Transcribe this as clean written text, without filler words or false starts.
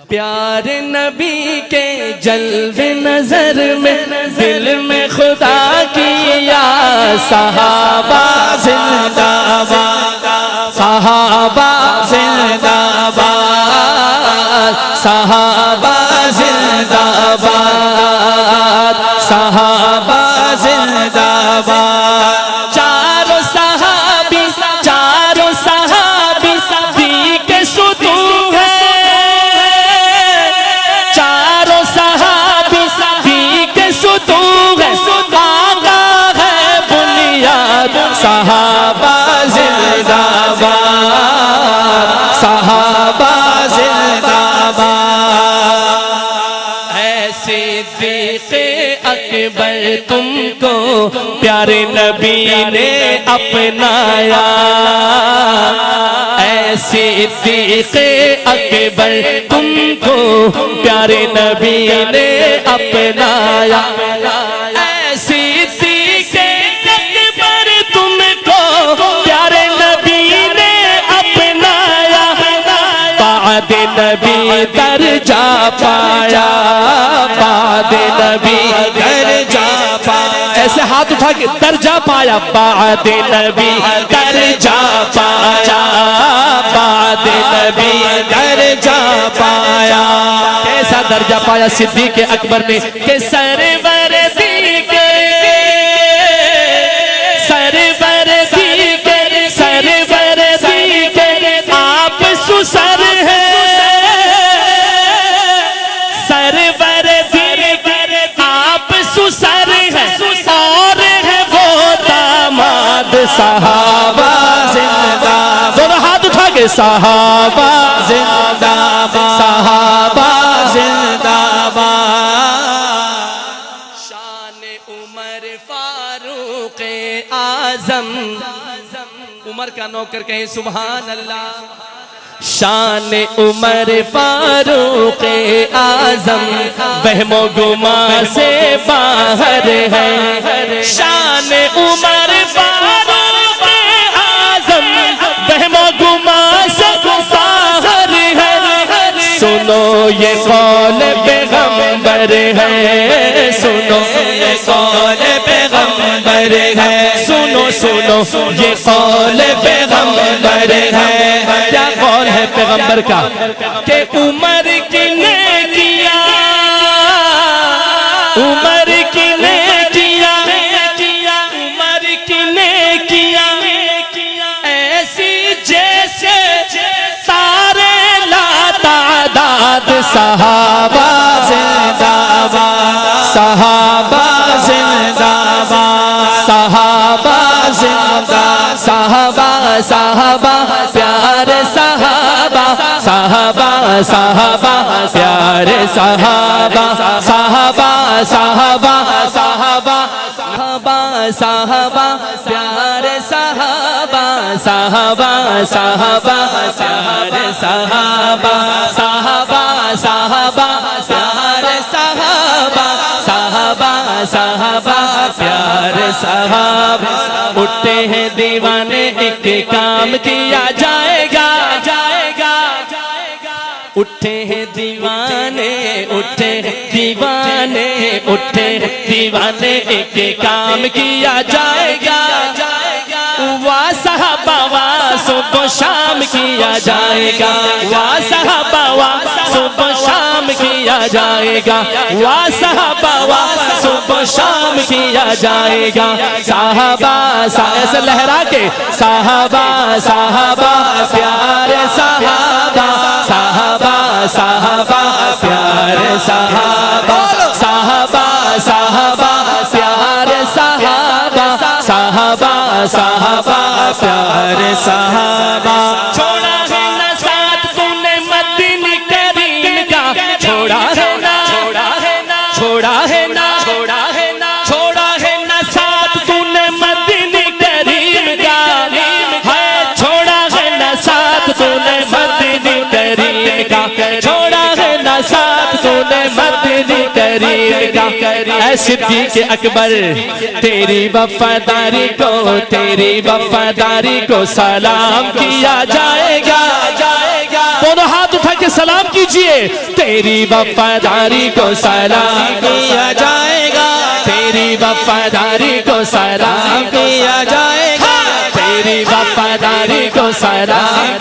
پیار نبی کے جلوے نظر میں دل میں خدا کیا صحابہ زندہ باد صحابہ زندہ باد صحابہ زندہ باد صحابہ زندہ باد چاروں صحابی دی کے ستون ہیں چاروں صحابی دی کے ستون ہیں آقا ہے بنیاد صحابہ زندہ باد صحابہ زندہ باد اے صدیق اکبر تم کو پیارے نبی نے اپنایا اے صدیق اکبر تم کو پیارے نبی نے اپنایا اے صدیق اکبر تم کو پیارے نبی نے اپنایا بعد نبی درجہ پایا بعد نبی درجہ پایا ایسے ہاتھ اٹھا کے درجہ پایا بعد نبی درجہ پایا بعد نبی درجہ پایا کیسا درجہ پایا صدیق اکبر نے کہ سرور دی کے سرور دی کے سرور دی کے آپ سسر ہیں سرور دی کے آپ سسر ہیں اور ہے وہ داماد صحابہ زندہ دونوں ہاتھ اٹھا کے صحابہ زندہ باد صحابہ زندہ باد شان عمر فاروق اعظم عمر کا نوکر کہیں سبحان اللہ شان عمر فاروق اعظم وہم و گمان سے باہر ہے شان عمر فاروق اعظم وہم و گمان سے باہر ہے سنو یہ قول پیغمبر ہے سنو یہ قول پیغمبر ہے سنو سنو یہ قول پیغمبر ہے کیا قول ہے پیغمبر کا کہ عمر کی نے کیا عمر کی نے کیا عمر کی نے کیا ایسی جیسے سارے لا تعداد صحابہ زندہ باد صحابہ زندہ باد صحابہ زندہ صحابہ صحابہ پیارے صحابہ صحابہ صحابہ پیارے صحابہ صحابہ صحابہ صحابہ صحابہ صحابہ پیارے صحابہ صحابہ صحابہ پیارے صحابہ صحابہ صحابہ پیارے صحابہ صحابہ صحابہ پیارے صحابہ اٹھتے ہیں دیوانے ایک کام کیا جائے گا اٹھے ہیں دیوانے اٹھے ہیں دیوانے اٹھے ہیں دیوانے ایک کام کیا جائے گا وا صحابہ وا صبح شام کیا جائے گا وا صحابہ وا صبح شام کیا جائے گا وا صحابہ وا صبح شام کیا جائے گا صحابہ ایسے لہرا کے صحابہ صحابہ پیارے صحابہ صحابہ صحابہ پیارے صحابہ صحابہ صحابہ پیارے صحابہ صحابہ صحابہ پیارے صحابہ چھوڑا ہے نہ ساتھ تو نے مدینہ کریم کا چھوڑا ہے نہ چھوڑا ہے نہ چھوڑا ہے نہ چھوڑا ہے نہ چھوڑا ہے نہ ساتھ تو نے مدینہ کریم کا ہے چھوڑا ہے نہ ساتھ تو نے مدینہ کریم کا چھوڑا ہے نہ ساتھ تو نے مدینہ کریم کا اے صدیق اکبر تیری وفاداری کو سلام کیا جائے گا دونوں ہاتھ اٹھا کے کے سلام کیجئے تیری وفاداری کو سلام کیا جائے گا تیری وفاداری کو سلام کیا جائے گا تیری وفاداری کو سلام